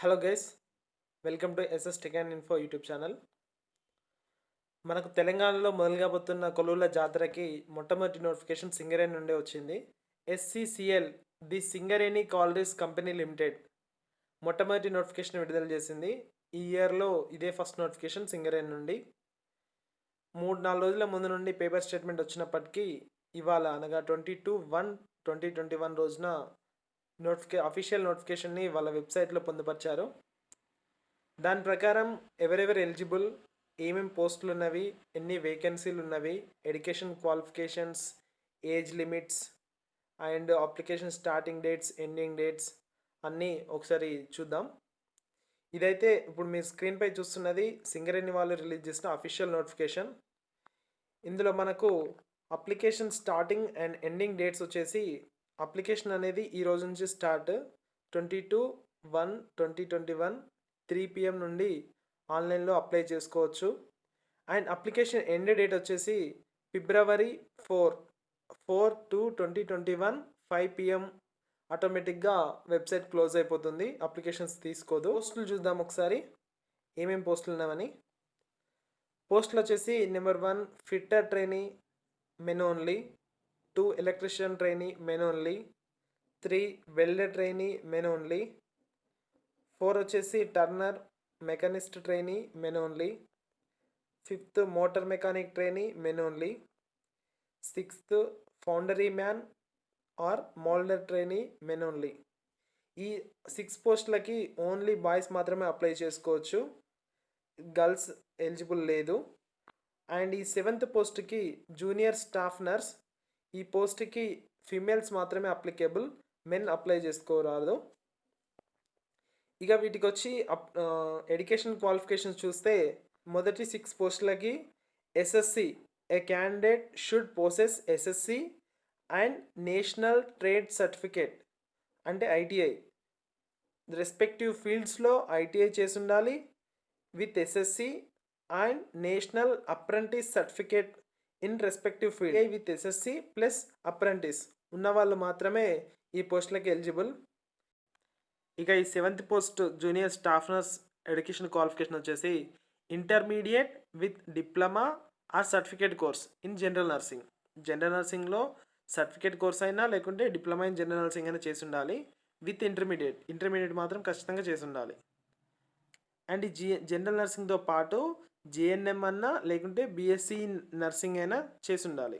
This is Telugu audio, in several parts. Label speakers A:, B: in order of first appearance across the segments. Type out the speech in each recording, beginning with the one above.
A: Hello guys, welcome to SS tech and info YouTube channel. మనకు తెలంగాణలో మొదలుగాబోతున్న కొలువుల జాతరకి మొట్టమొదటి నోటిఫికేషన్ సింగరేణి నుండి వచ్చింది. SCCL the Singareni collieries company limited మొట్టమొదటి నోటిఫికేషన్ విడుదల చేసింది. ఈ ఇయర్లో ఇదే ఫస్ట్ నోటిఫికేషన్ సింగరేణి నుండి. 3-4 రోజుల ముందు నుండి పేపర్ స్టేట్మెంట్ వచ్చినప్పటికీ ఇవాళ అనగా 22/1/2021 రోజున అఫీషియల్ నోటిఫికేషన్ని వాళ్ళ వెబ్సైట్లో పొందుపరిచారు. దాని ప్రకారం ఎవరెవరు ఎలిజిబుల్, ఏమేమి పోస్టులు ఉన్నవి, ఎన్ని వేకెన్సీలు ఉన్నవి, education qualifications, age limits and application starting dates, ending dates అన్నీ ఒకసారి చూద్దాం. ఇదైతే ఇప్పుడు మీరు స్క్రీన్పై చూస్తున్నది సింగరేణి వాళ్ళు రిలీజ్ చేసిన అఫీషియల్ నోటిఫికేషన్. ఇందులో మనకు application starting and ending dates వచ్చేసి అప్లికేషన్ అనేది ఈ రోజు నుంచి స్టార్ట్ 22/1/2021 3 PM నుండి ఆన్లైన్లో అప్లై చేసుకోవచ్చు. అండ్ అప్లికేషన్ ఎండ్ డేట్ వచ్చేసి February 4/4/2021 5 PM ఆటోమేటిక్గా వెబ్సైట్ క్లోజ్ అయిపోతుంది, అప్లికేషన్స్ తీసుకోదు. పోస్టులు చూద్దాం ఒకసారి ఏమేమి పోస్టులు ఉన్నామని. పోస్టులు వచ్చేసి number 1 fitter trainee men only, 2 electrician trainee men only, 3 welder trainee men only, 4 వచ్చేసి turner machinist trainee men only, 5th motor mechanic trainee men only, 6th foundry man or moulder trainee men only. ఈ 6 పోస్టులకి ఓన్లీ బాయ్స్ మాత్రమే అప్లై చేసుకోవచ్చు, గర్ల్స్ ఎలిజిబుల్ లేదు. అండ్ ఈ 7th పోస్ట్కి జూనియర్ స్టాఫ్ నర్స్, ఈ పోస్ట్కి ఫీమేల్స్ మాత్రమే అప్లికేబుల్, మెన్ అప్లై చేసుకోరాదు. ఇక వీటికి వచ్చి ఎడ్యుకేషన్ క్వాలిఫికేషన్స్ చూస్తే మొదటి 6 పోస్టులకి SSC, a candidate should possess SSC and national trade certificate అంటే ITI, రెస్పెక్టివ్ ఫీల్డ్స్లో ITI చేసి ఉండాలి with SSC and national apprentice certificate in respective field with SSC plus apprentice ఉన్నవాళ్ళు మాత్రమే ఈ పోస్టులకి ఎలిజిబుల్. ఇక ఈ 7th post junior staff nurse education qualification వచ్చేసి intermediate with diploma or certificate course in general nursing. General నర్సింగ్లో సర్టిఫికేట్ కోర్స్ అయినా లేకుంటే డిప్లొమా ఇన్ జనరల్ నర్సింగ్ అయినా చేసి ఉండాలి విత్ ఇంటర్మీడియట్ మాత్రం ఖచ్చితంగా చేసి ఉండాలి. అండ్ ఈ జనరల్ నర్సింగ్తో పాటు JNM అన్నా లేకుంటే BSc నర్సింగ్ అయినా చేసి ఉండాలి.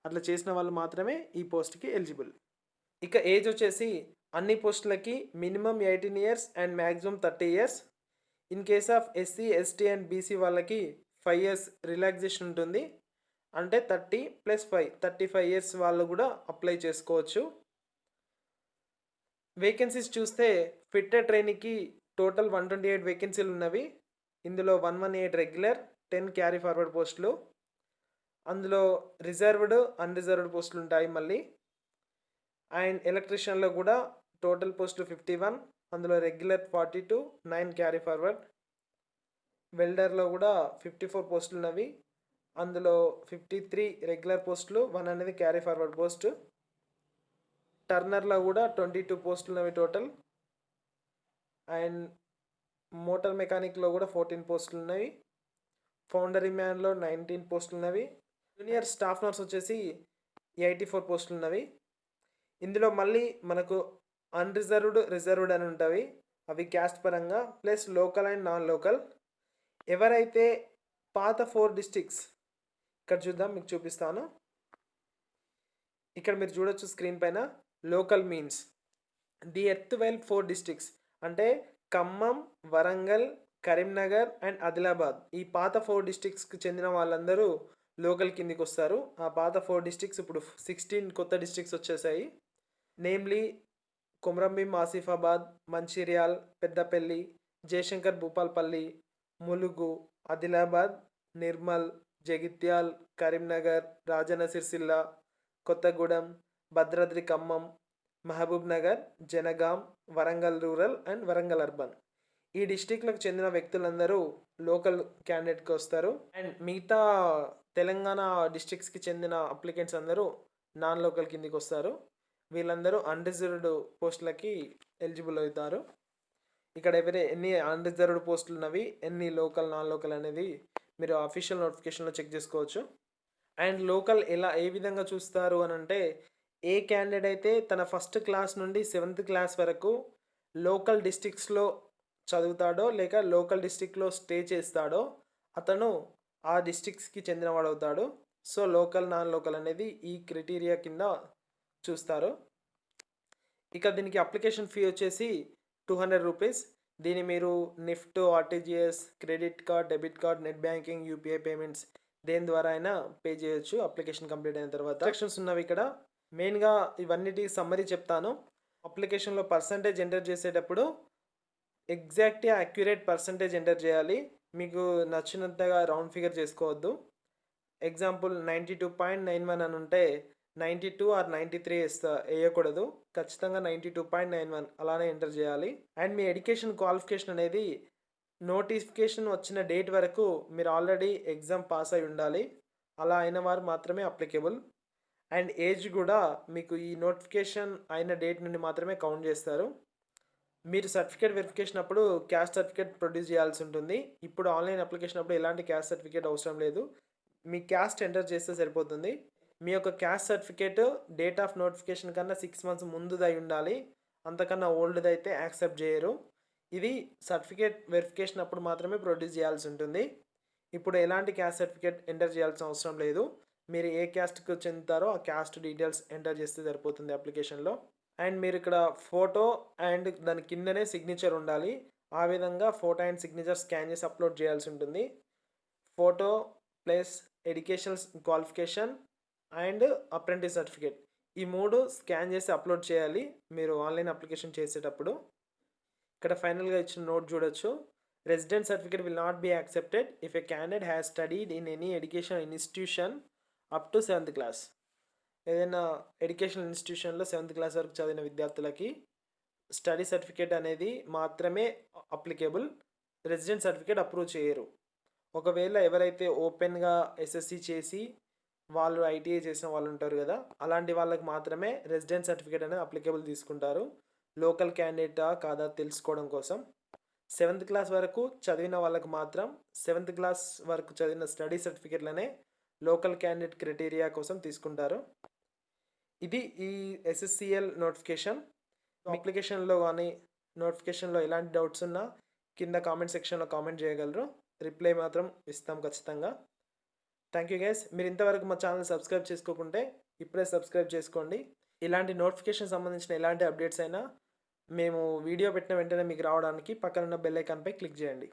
A: అట్లా చేసిన వాళ్ళు మాత్రమే ఈ పోస్ట్కి ఎలిజిబుల్. ఇక ఏజ్ వచ్చేసి అన్ని పోస్టులకి minimum 18 years and maximum 30 years. In case of SC, ST and BC వాళ్ళకి 5 years రిలాక్సేషన్ ఉంటుంది, అంటే 30 + 5 35 years వాళ్ళు కూడా అప్లై చేసుకోవచ్చు. వేకెన్సీస్ చూస్తే ఫిట్టర్ ట్రైనీకి టోటల్ 128 వేకెన్సీలు ఉన్నవి. ఇందులో 118 రెగ్యులర్, 10 క్యారీ ఫార్వర్డ్ పోస్టులు. అందులో రిజర్వ్డ్, అన్రిజర్వ్డ్ పోస్టులు ఉంటాయి మళ్ళీ. అండ్ ఎలక్ట్రీషియన్లో కూడా టోటల్ పోస్టులు 51, అందులో రెగ్యులర్ 42, 9 క్యారీ ఫార్వర్డ్. వెల్డర్లో కూడా 54 పోస్టులు ఉన్నవి, అందులో 53 రెగ్యులర్ పోస్టులు, 1 అనేది క్యారీ ఫార్వర్డ్ పోస్ట్. టర్నర్లో కూడా 22 పోస్టులు ఉన్నవి టోటల్. అండ్ మోటార్ మెకానిక్లో కూడా 14 పోస్టులు ఉన్నవి. ఫౌండరీ మ్యాన్లో 19 పోస్టులు ఉన్నవి. జూనియర్ స్టాఫ్ నర్స్ వచ్చేసి 84 పోస్టులు ఉన్నవి. ఇందులో మళ్ళీ మనకు అన్రిజర్వ్డ్, రిజర్వ్డ్ అని ఉంటాయి, అవి క్యాస్ట్ పరంగా, plus local and non local. ఎవరైతే పాత 4 డిస్ట్రిక్ట్స్ ఇక్కడ చూద్దాం, మీకు చూపిస్తాను. ఇక్కడ మీరు చూడొచ్చు స్క్రీన్ పైన. లోకల్ మీన్స్ ది ఎర్త్వెల్ 4 డిస్ట్రిక్ట్స్ అంటే ఖమ్మం, వరంగల్, కరీంనగర్ అండ్ ఆదిలాబాద్. ఈ పాత 4 డిస్ట్రిక్ట్స్కి చెందిన వాళ్ళందరూ లోకల్ కిందికి వస్తారు. ఆ పాత 4 డిస్ట్రిక్ట్స్ ఇప్పుడు 16 కొత్త డిస్ట్రిక్ట్స్ వచ్చేసాయి. Namely Komaram Bheem, Asifabad, Mancherial, Peddapalli, Jayashankar Bhupalpally, Mulugu, Adilabad, Nirmal, Jagtial, Karimnagar, Rajanna Sircilla, Kothagudem, Bhadradri, Khammam, Mahabubnagar, Jangaon, Warangal rural and Warangal urban. ఈ డిస్టిక్లకు చెందిన వ్యక్తులందరూ లోకల్ క్యాండిడేట్కి వస్తారు. అండ్ మిగతా తెలంగాణ డిస్ట్రిక్ట్స్కి చెందిన అప్లికెంట్స్ అందరూ నాన్ లోకల్ కిందికి వస్తారు. వీళ్ళందరూ అన్రిజర్వ్డ్ పోస్టులకి ఎలిజిబుల్ అవుతారు. ఇక్కడ ఎన్ని అన్రిజర్వ్డ్ పోస్టులు ఉన్నవి, ఎన్ని లోకల్ నాన్ లోకల్ అనేది మీరు అఫీషియల్ నోటిఫికేషన్లో చెక్ చేసుకోవచ్చు. అండ్ లోకల్ ఏ విధంగా చూస్తారు అని అంటే, ఏ క్యాండిడేట్ అయితే తన ఫస్ట్ క్లాస్ నుండి 7th క్లాస్ వరకు లోకల్ డిస్ట్రిక్ట్స్లో చదువుతాడో లేక లోకల్ డిస్ట్రిక్ట్లో స్టే చేస్తాడో అతను ఆ డిస్ట్రిక్ట్స్కి చెందినవాడు అవుతాడు. సో లోకల్ నాన్ లోకల్ అనేది ఈ క్రైటీరియా కింద చూస్తారు. ఇక దీనికి అప్లికేషన్ ఫీ వచ్చేసి 200 రూపీస్. దీన్ని మీరు NIFT, RTGS, credit card, debit card, net banking, UPI payments దేని ద్వారా అయినా పే చేయొచ్చు అప్లికేషన్ కంప్లీట్ అయిన తర్వాత. ఇన్స్ట్రక్షన్స్ ఉన్నవి ఇక్కడ. మెయిన్గా ఇవన్నిటి సమ్మరీ చెప్తాను. అప్లికేషన్లో పర్సంటేజ్ ఎంటర్ చేసేటప్పుడు ఎగ్జాక్ట్గా అక్యురేట్ పర్సంటేజ్ ఎంటర్ చేయాలి. మీకు నచ్చినంతగా రౌండ్ ఫిగర్ చేసుకోవద్దు. ఎగ్జాంపుల్ 92.91 అని ఉంటే 92 ఆర్ 93 వేయకూడదు. ఖచ్చితంగా 92.91 అలానే ఎంటర్ చేయాలి. అండ్ మీ ఎడ్యుకేషన్ క్వాలిఫికేషన్ అనేది నోటిఫికేషన్ వచ్చిన డేట్ వరకు మీరు ఆల్రెడీ ఎగ్జామ్ పాస్ అయి ఉండాలి. అలా అయిన వారు మాత్రమే అప్లికేబుల్. అండ్ ఏజ్ కూడా మీకు ఈ నోటిఫికేషన్ అయిన డేట్ నుండి మాత్రమే కౌంట్ చేస్తారు. మీరు సర్టిఫికేట్ వెరిఫికేషన్ అప్పుడు క్యాస్ట్ సర్టిఫికేట్ ప్రొడ్యూస్ చేయాల్సి ఉంటుంది. ఇప్పుడు ఆన్లైన్ అప్లికేషన్ అప్పుడు ఎలాంటి క్యాస్ట్ సర్టిఫికేట్ అవసరం లేదు. మీ క్యాస్ట్ ఎంటర్ చేస్తే సరిపోతుంది. మీ యొక్క caste certificate date of notification కన్నా 6 months ముందుదై ఉండాలి. అంతకన్నా ఓల్డ్ది అయితే యాక్సెప్ట్ చేయరు. ఇది సర్టిఫికేట్ వెరిఫికేషన్ అప్పుడు మాత్రమే ప్రొడ్యూస్ చేయాల్సి ఉంటుంది. ఇప్పుడు ఎలాంటి క్యాస్ట్ సర్టిఫికేట్ ఎంటర్ చేయాల్సిన అవసరం లేదు. మీరు ఏ క్యాస్ట్కి చెందుతారో ఆ క్యాస్ట్ డీటెయిల్స్ ఎంటర్ చేస్తే సరిపోతుంది అప్లికేషన్లో. అండ్ మీరు ఇక్కడ ఫోటో అండ్ దాని కిందనే సిగ్నేచర్ ఉండాలి. ఆ విధంగా ఫోటో అండ్ సిగ్నేచర్ స్కాన్ చేసి అప్లోడ్ చేయాల్సి ఉంటుంది. Photo plus educational qualification and apprentice certificate ఈ 3 స్కాన్ చేసి అప్లోడ్ చేయాలి మీరు ఆన్లైన్ అప్లికేషన్ చేసేటప్పుడు. ఇక్కడ ఫైనల్గా ఇచ్చిన నోట్ చూడొచ్చు. Resident certificate will not be accepted if a candidate has studied in any education institution up to 7th class. ఏదైనా ఎడ్యుకేషనల్ ఇన్స్టిట్యూషన్లో 7th క్లాస్ వరకు చదివిన విద్యార్థులకి స్టడీ సర్టిఫికేట్ అనేది మాత్రమే అప్లికేబుల్. రెసిడెంట్ సర్టిఫికేట్ అప్రూవ్ చేయరు. ఒకవేళ ఎవరైతే ఓపెన్గా ఎస్ఎస్సి చేసి వాళ్ళు ఐటీఐ చేసిన వాళ్ళు ఉంటారు కదా, అలాంటి వాళ్ళకి మాత్రమే రెసిడెంట్ సర్టిఫికేట్ అనేది అప్లికేబుల్ తీసుకుంటారు. లోకల్ క్యాండిడేటా కాదా తెలుసుకోవడం కోసం. 7th క్లాస్ వరకు చదివిన వాళ్ళకి మాత్రం 7th క్లాస్ వరకు చదివిన స్టడీ సర్టిఫికేట్లనే లోకల్ క్యాండిడేట్ క్రైటీరియా కోసం తీసుకుంటారు. ఇది ఈ ఎస్ఎస్సిఎల్ నోటిఫికేషన్. అప్లికేషన్లో కానీ నోటిఫికేషన్లో ఎలాంటి డౌట్స్ ఉన్నా కింద కామెంట్ సెక్షన్లో కామెంట్ చేయగలరు. రిప్లై మాత్రం ఇస్తాం ఖచ్చితంగా. Thank you guys. మీరు ఇంతవరకు మా ఛానల్ సబ్స్క్రైబ్ చేసుకోకుంటే ఇప్పుడే సబ్స్క్రైబ్ చేసుకోండి. ఇలాంటి నోటిఫికేషన్ సంబంధించిన ఎలాంటి అప్డేట్స్ అయినా మేము వీడియో పెట్టిన వెంటనే మీకు రావడానికి పక్కనున్న బెల్ ఐకాన్పై క్లిక్ చేయండి.